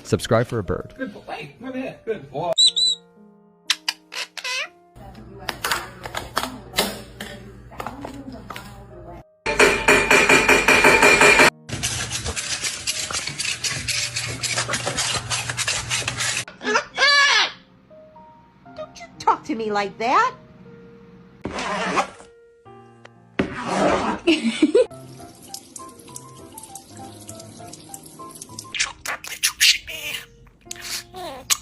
Subscribe for a bird. Good boy. Wait, come here. Good boy. Don't you talk to me like that.